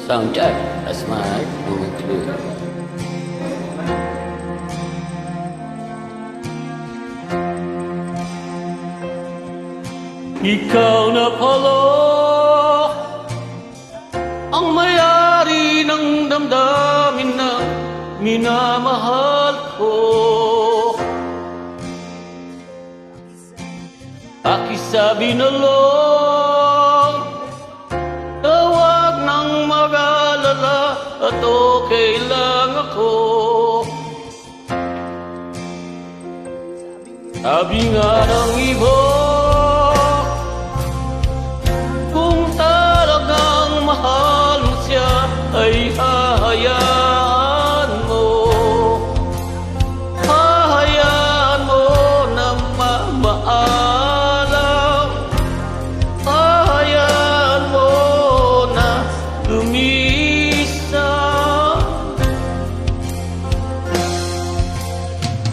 Sound check. That's my moving clue. Ikaw na pala ang may-ari ng damdamin na minamahal ko. Pakisabi na lang na huwag nang mag-alala at okay lang ako. Sabi nga ng iba, kung talagang mahal mo siya ay hahayaan mo. Hahayaan mo na mamaalam. Hahayaan mo na lumisa.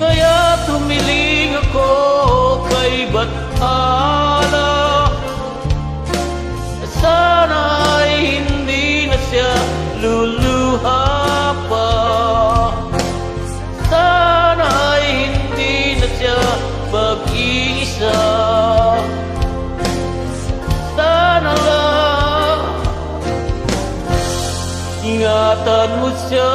Kaya tumiling ako kay Bathala. Sana ay hindi na siya luluha pa. Sana ay hindi na siya mag-iisa. Sana lang ingatan mo siya.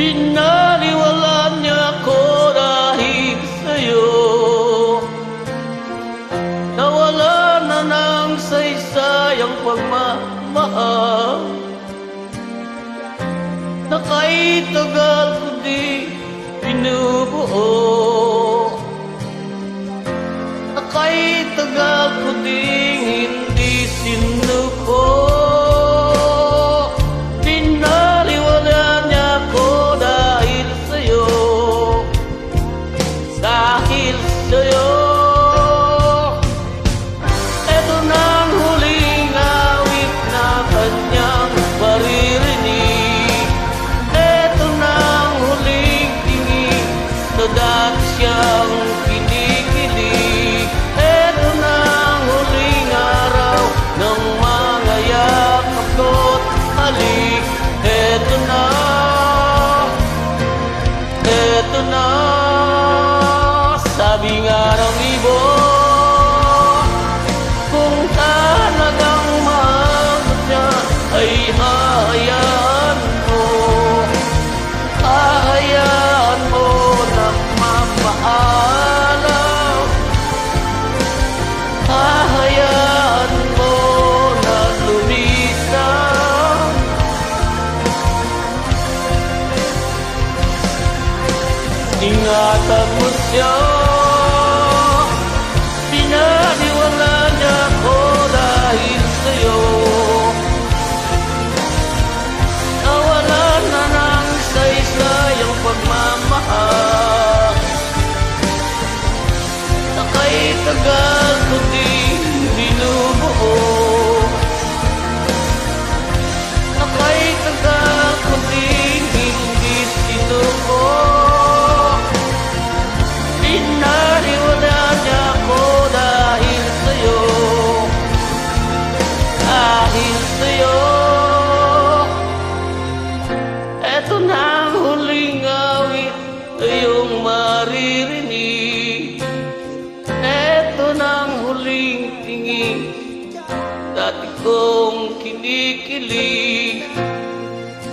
Pinaliwalaan niya ako dahil sa'yo. Nawala na ng saysayang pagmamahal na kahit tagal ko di binubuo. Na kahit tagal ko di hindi sinuko. Pinaliwalaan niya ako dahil sa'yo. Dahil sa'yo. Dati siyang kinikilig. Eto na ang huling araw ng mga yakap ko't halik. Eto na, eto na. Sabi nga ng iba, kung talagang mahal mo siya ay hahayaan mo. Hahayaan mo na mamaalam. Hahayaan mo na lumisan. Ingatan mo siya. Pinaniwalaan niya ako dahil sa'yo. Nawalan na ng saysayang pagmamahal na kahit tagal ko di binubuo. Na kahit tagal ko di hindi sinuko. Pinaniwalaan niya ako dahil sa'yo. Dahil sa'yo. Eto na ang huling awit na iyong maririnig. Eto na ang huling tingin dati kong kinikilig.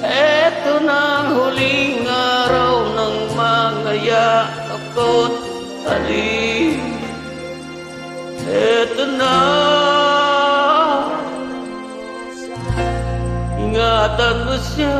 Eto na ang huling araw ng mga yakap ko't halik. Eto na, ingatan mo siya.